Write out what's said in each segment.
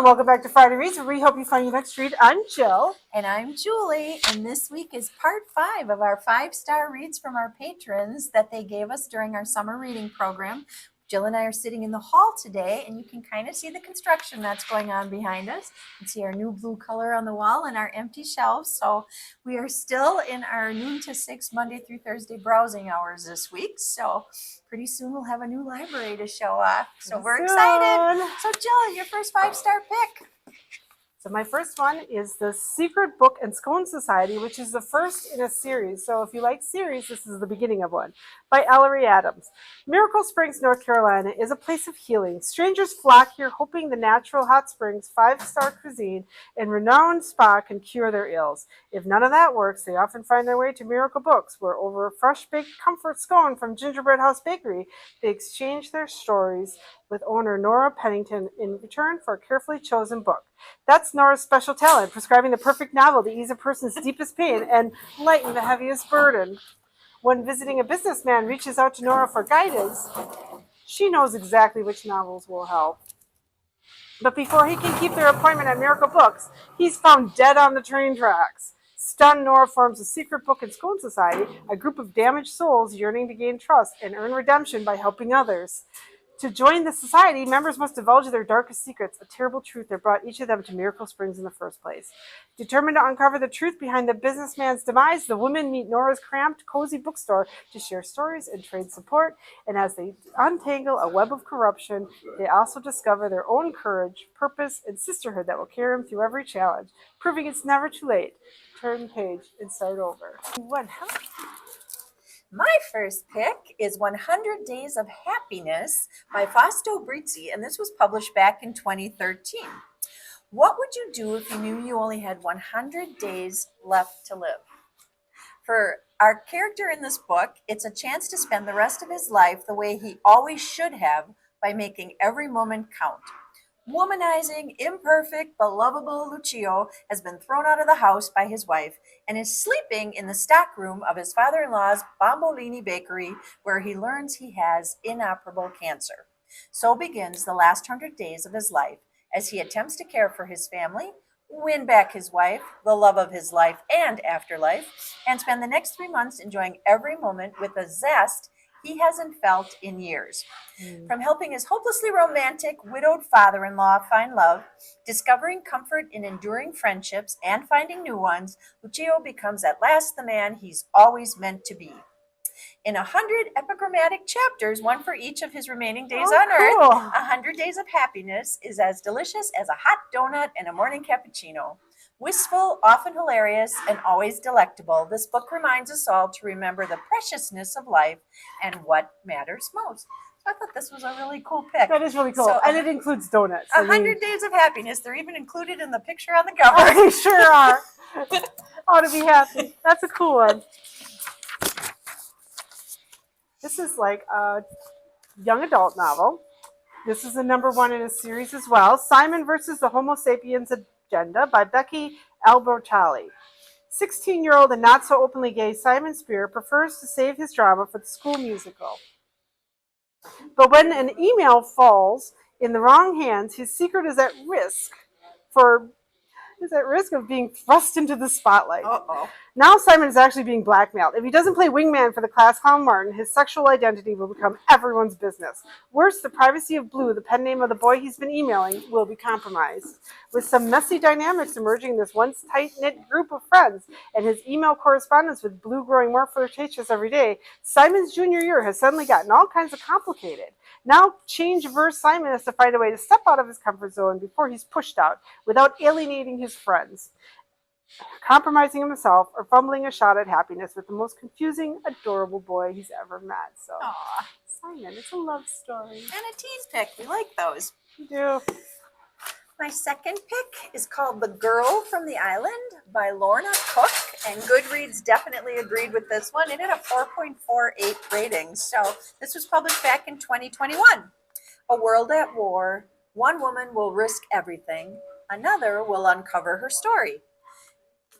welcome back to Friday Reads, where we hope you find your next read. I'm Jill. And I'm Julie, and this week is part 5 of our 5-star reads from our patrons that they gave us during our summer reading program. Jill and I are sitting in the hall today, and you can kind of see the construction that's going on behind us. You can see our new blue color on the wall and our empty shelves. So we are still in our noon to 6 Monday through Thursday browsing hours this week. So pretty soon we'll have a new library to show off. So we're excited. So Jill, your first 5-star pick. So my first one is The Secret Book and Scone Society, which is the first in a series. So if you like series, this is the beginning of one, by Ellery Adams. Miracle Springs, North Carolina is a place of healing. Strangers flock here hoping the natural hot springs, 5-star cuisine, and renowned spa can cure their ills. If none of that works, they often find their way to Miracle Books, where over a fresh-baked comfort scone from Gingerbread House Bakery, they exchange their stories with owner Nora Pennington in return for a carefully chosen book. That's Nora's special talent, prescribing the perfect novel to ease a person's deepest pain and lighten the heaviest burden. When visiting a businessman reaches out to Nora for guidance, she knows exactly which novels will help. But before he can keep their appointment at Miracle Books, he's found dead on the train tracks. Stunned, Nora forms a secret book and scone society, a group of damaged souls yearning to gain trust and earn redemption by helping others. To join the society, members must divulge their darkest secrets, a terrible truth that brought each of them to Miracle Springs in the first place. Determined to uncover the truth behind the businessman's demise, the women meet Nora's cramped, cozy bookstore to share stories and trade support. And as they untangle a web of corruption, they also discover their own courage, purpose, and sisterhood that will carry them through every challenge, proving it's never too late. Turn the page and start over. My first pick is 100 Days of Happiness by Fausto Brizzi, and this was published back in 2013. What would you do if you knew you only had 100 days left to live? For our character in this book, it's a chance to spend the rest of his life the way he always should have by making every moment count. Womanizing, imperfect, but lovable Lucio has been thrown out of the house by his wife and is sleeping in the stockroom of his father-in-law's Bombolini bakery, where he learns he has inoperable cancer. So begins the last 100 days of his life as he attempts to care for his family, win back his wife, the love of his life and afterlife, and spend the next 3 months enjoying every moment with a zest he hasn't felt in years. From helping his hopelessly romantic, widowed father-in-law find love, discovering comfort in enduring friendships, and finding new ones, Lucio becomes at last the man he's always meant to be. In 100 epigrammatic chapters, one for each of his remaining days on Earth, 100 Days of Happiness is as delicious as a hot donut and a morning cappuccino. Wistful, often hilarious, and always delectable, this book reminds us all to remember the preciousness of life and what matters most. So I thought this was a really cool pick. That is really cool. So, and it includes donuts. 100 Days of Happiness. They're even included in the picture on the cover. They sure are. Oh, to be happy. That's a cool one. This is like a young adult novel. This is the #1 in a series as well. Simon versus the Homo sapiens Agenda by Becky Albertalli. 16-year-old and not so openly gay Simon Spear prefers to save his drama for the school musical. But when an email falls in the wrong hands, his secret is at risk of being thrust into the spotlight. Now Simon is actually being blackmailed. If he doesn't play wingman for the class clown Martin, his sexual identity will become everyone's business. Worse, the privacy of Blue, the pen name of the boy he's been emailing, will be compromised. With some messy dynamics emerging in this once tight-knit group of friends, and his email correspondence with Blue growing more flirtatious every day, Simon's junior year has suddenly gotten all kinds of complicated. Now change-averse Simon has to find a way to step out of his comfort zone before he's pushed out, without alienating his friends, compromising himself, or fumbling a shot at happiness with the most confusing, adorable boy he's ever met. So, Simon, it's a love story. And a tease pick. We like those. We do. My second pick is called The Girl from the Island by Lorna Cook, and Goodreads definitely agreed with this one. It had a 4.48 rating, so this was published back in 2021. A world at war. One woman will risk everything. Another will uncover her story.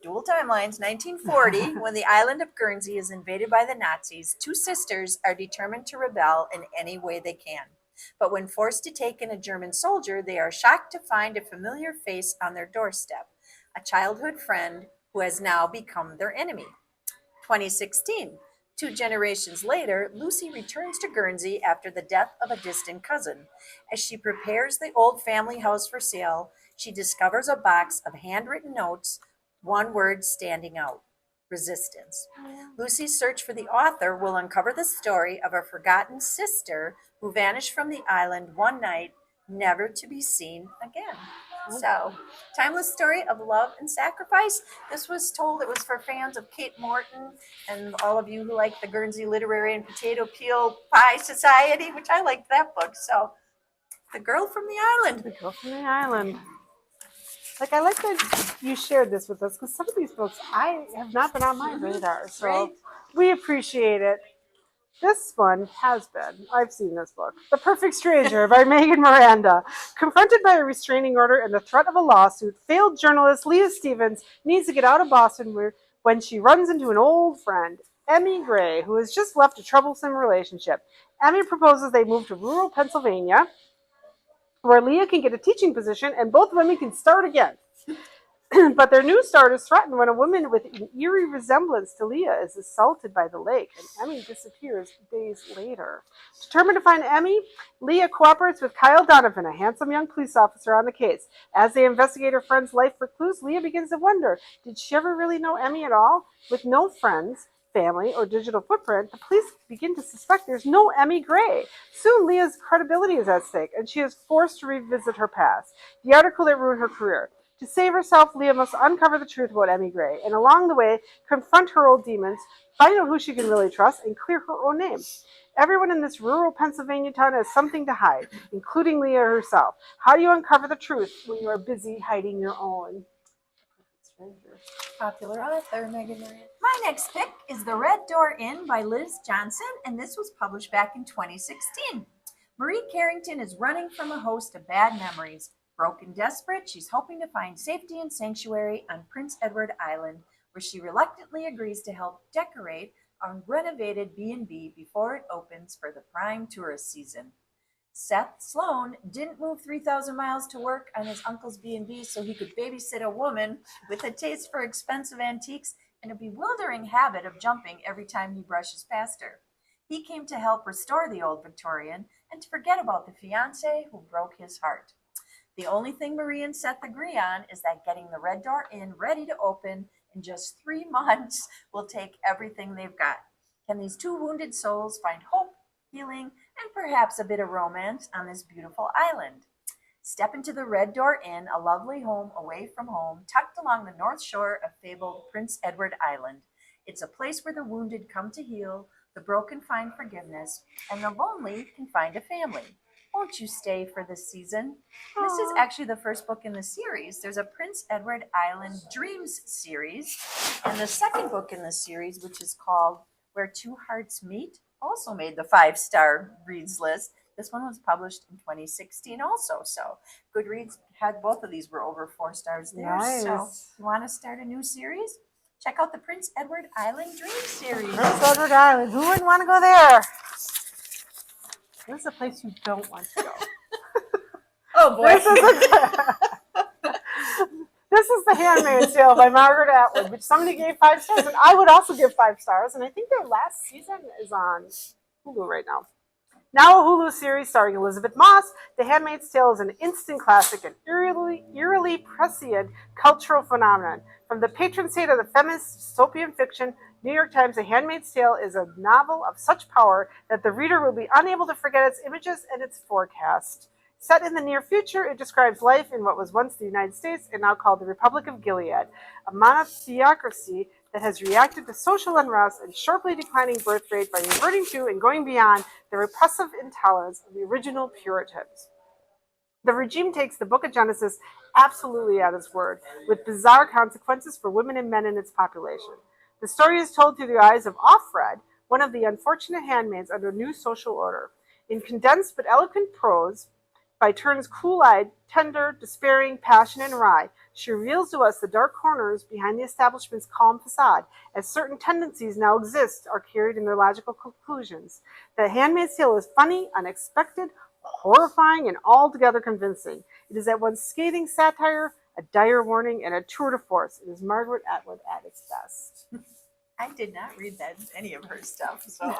Dual timelines, 1940, when the island of Guernsey is invaded by the Nazis, two sisters are determined to rebel in any way they can. But when forced to take in a German soldier, they are shocked to find a familiar face on their doorstep, a childhood friend who has now become their enemy. 2016. 2 generations later, Lucy returns to Guernsey after the death of a distant cousin. As she prepares the old family house for sale, she discovers a box of handwritten notes, one word standing out: resistance. Lucy's search for the author will uncover the story of a forgotten sister who vanished from the island one night, never to be seen again. So, timeless story of love and sacrifice. This was told, it was for fans of Kate Morton and all of you who like the Guernsey Literary and Potato Peel Pie Society, which I liked that book. So, The Girl from the Island. The Girl from the Island. Like, I like that you shared this with us, because some of these books I have not been on my radar, so Right. we appreciate it. This one has been. I've seen this book. The Perfect Stranger by Megan Miranda. Confronted by a restraining order and the threat of a lawsuit, failed journalist Leah Stevens needs to get out of Boston when she runs into an old friend, Emmy Gray, who has just left a troublesome relationship. Emmy proposes they move to rural Pennsylvania, where Leah can get a teaching position and both women can start again. But their new start is threatened when a woman with an eerie resemblance to Leah is assaulted by the lake, and Emmy disappears days later. Determined to find Emmy, Leah cooperates with Kyle Donovan, a handsome young police officer on the case. As they investigate her friend's life for clues, Leah begins to wonder, did she ever really know Emmy at all? With no friends, family, or digital footprint, the police begin to suspect there's no Emmy Gray. Soon, Leah's credibility is at stake, and she is forced to revisit her past, the article that ruined her career. To save herself, Leah must uncover the truth about Emmy Gray, and along the way, confront her old demons, find out who she can really trust, and clear her own name. Everyone in this rural Pennsylvania town has something to hide, including Leah herself. How do you uncover the truth when you are busy hiding your own? Popular author Megan Miranda. My next pick is The Red Door Inn by Liz Johnson, and this was published back in 2016. Marie Carrington is running from a host of bad memories. Broken desperate, she's hoping to find safety and sanctuary on Prince Edward Island, where she reluctantly agrees to help decorate a renovated B&B before it opens for the prime tourist season. Seth Sloan didn't move 3,000 miles to work on his uncle's B&B so he could babysit a woman with a taste for expensive antiques and a bewildering habit of jumping every time he brushes past her. He came to help restore the old Victorian and to forget about the fiancé who broke his heart. The only thing Marie and Seth agree on is that getting the Red Door Inn ready to open in just 3 months will take everything they've got. Can these two wounded souls find hope, healing, and perhaps a bit of romance on this beautiful island? Step into the Red Door Inn, a lovely home away from home, tucked along the north shore of fabled Prince Edward Island. It's a place where the wounded come to heal, the broken find forgiveness, and the lonely can find a family. Won't you stay for this season? This is actually the first book in the series. There's a Prince Edward Island Dreams series, and the second book in the series, which is called Where Two Hearts Meet, also made the 5-star reads list. This one was published in 2016 also. So Goodreads had both of these were over 4 stars there. Nice. So if you want to start a new series, check out the Prince Edward Island Dreams series. Prince Edward Island. Who wouldn't want to go there? This is a place you don't want to go. Oh boy. This is The Handmaid's Tale by Margaret Atwood, which somebody gave 5 stars, and I would also give 5 stars. And I think their last season is on Hulu right now. Now a Hulu series starring Elizabeth Moss, The Handmaid's Tale is an instant classic and eerily prescient cultural phenomenon. From the patron saint of the feminist dystopian fiction, New York Times, The Handmaid's Tale is a novel of such power that the reader will be unable to forget its images and its forecast. Set in the near future, it describes life in what was once the United States and now called the Republic of Gilead, a monotheocracy that has reacted to social unrest and sharply declining birth rate by reverting to and going beyond the repressive intolerance of the original Puritans. The regime takes the Book of Genesis absolutely at its word, with bizarre consequences for women and men in its population. The story is told through the eyes of Offred, one of the unfortunate handmaids under new social order. In condensed but eloquent prose, by turns cool-eyed, tender, despairing, passionate, and wry, she reveals to us the dark corners behind the establishment's calm facade, as certain tendencies now exist are carried in their logical conclusions. The Handmaid's Tale is funny, unexpected, horrifying and altogether convincing. It is at once scathing satire, a dire warning, and a tour de force. It is Margaret Atwood at its best. I did not read any of her stuff, so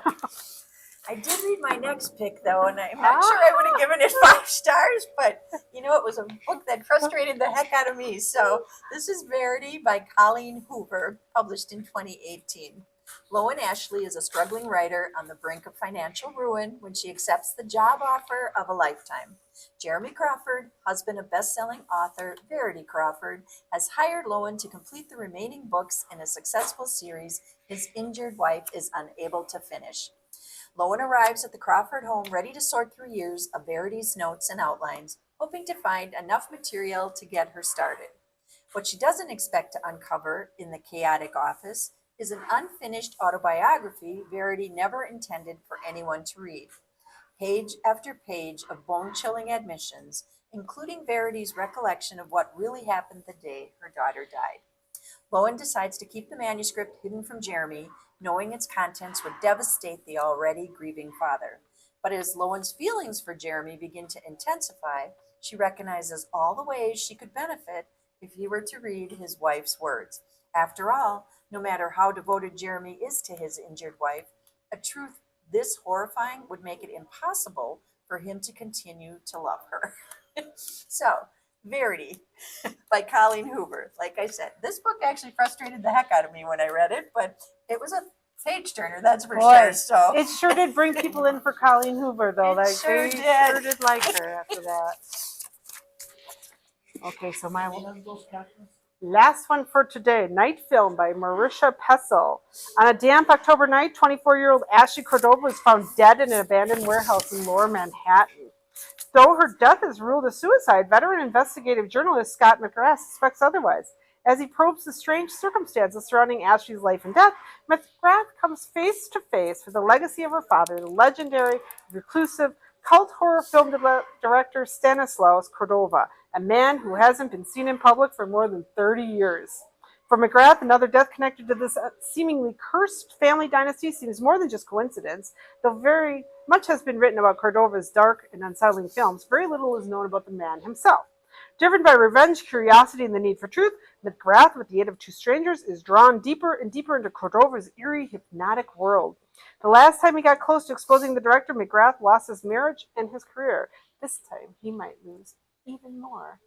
I did read my next pick though, and I'm not sure I would have given it 5 stars, but you know, it was a book that frustrated the heck out of me. So this is Verity by Colleen Hoover, published in 2018. Loan Ashley is a struggling writer on the brink of financial ruin when she accepts the job offer of a lifetime. Jeremy Crawford, husband of best-selling author Verity Crawford, has hired Loan to complete the remaining books in a successful series his injured wife is unable to finish. Loan arrives at the Crawford home ready to sort through years of Verity's notes and outlines, hoping to find enough material to get her started. What she doesn't expect to uncover in the chaotic office is an unfinished autobiography Verity never intended for anyone to read. Page after page of bone-chilling admissions, including Verity's recollection of what really happened the day her daughter died. Loan decides to keep the manuscript hidden from Jeremy, knowing its contents would devastate the already grieving father. But as Loan's feelings for Jeremy begin to intensify, she recognizes all the ways she could benefit if he were to read his wife's words. After all, no matter how devoted Jeremy is to his injured wife, a truth this horrifying would make it impossible for him to continue to love her. So, Verity by Colleen Hoover. Like I said, this book actually frustrated the heck out of me when I read it, but it was a page turner, that's for sure. So it sure did bring people in for Colleen Hoover, though. It sure did. Sure did like her after that. Okay, so my last one for today, Night Film by Marisha Pessel. On a damp October night, 24-year-old Ashley Cordova was found dead in an abandoned warehouse in Lower Manhattan. Though her death is ruled a suicide, veteran investigative journalist Scott McGrath suspects otherwise. As he probes the strange circumstances surrounding Ashley's life and death, McGrath comes face to face with the legacy of her father, the legendary, reclusive, cult horror film director Stanislaus Cordova, a man who hasn't been seen in public for more than 30 years. For McGrath, another death connected to this seemingly cursed family dynasty seems more than just coincidence. Though very much has been written about Cordova's dark and unsettling films, very little is known about the man himself. Driven by revenge, curiosity, and the need for truth, McGrath, with the aid of 2 strangers, is drawn deeper and deeper into Cordova's eerie, hypnotic world. The last time he got close to exposing the director, McGrath lost his marriage and his career. This time, he might lose even more.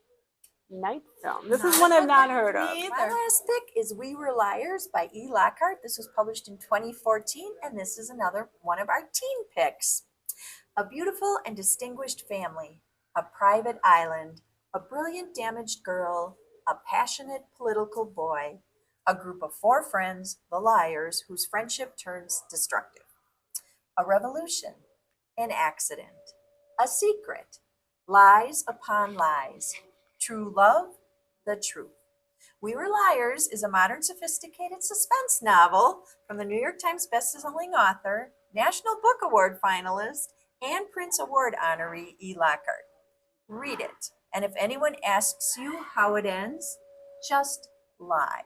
Night Film. This is one I've not heard of. My last pick is We Were Liars by E. Lockhart. This was published in 2014, and this is another one of our teen picks. A beautiful and distinguished family, a private island, a brilliant damaged girl, a passionate political boy, a group of 4 friends, the liars, whose friendship turns destructive. A revolution, an accident, a secret, lies upon lies, true love, the truth. We Were Liars is a modern sophisticated suspense novel from the New York Times bestselling author, National Book Award finalist, and Prince Award honoree E. Lockhart. Read it, and if anyone asks you how it ends, just lie.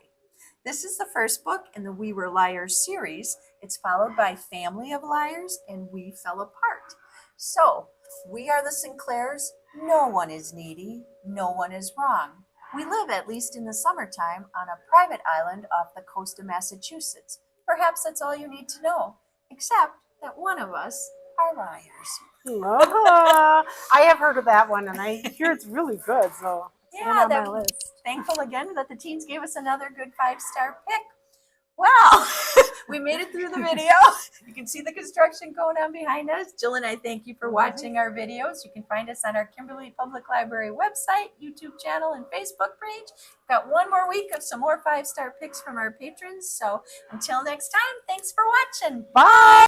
This is the first book in the We Were Liars series. It's followed by Family of Liars and We Fell Apart. So, we are the Sinclairs. No one is needy. No one is wrong. We live, at least in the summertime, on a private island off the coast of Massachusetts. Perhaps that's all you need to know, except that one of us are liars. I have heard of that one, and I hear it's really good, so it's on my list. Thankful again that the teens gave us another good 5-star pick. Wow, we made it through the video. You can see the construction going on behind us. Jill and I thank you for watching our videos. You can find us on our Kimberly Public Library website, YouTube channel, and Facebook page. We've got one more week of some more 5-star picks from our patrons. So until next time, thanks for watching. Bye.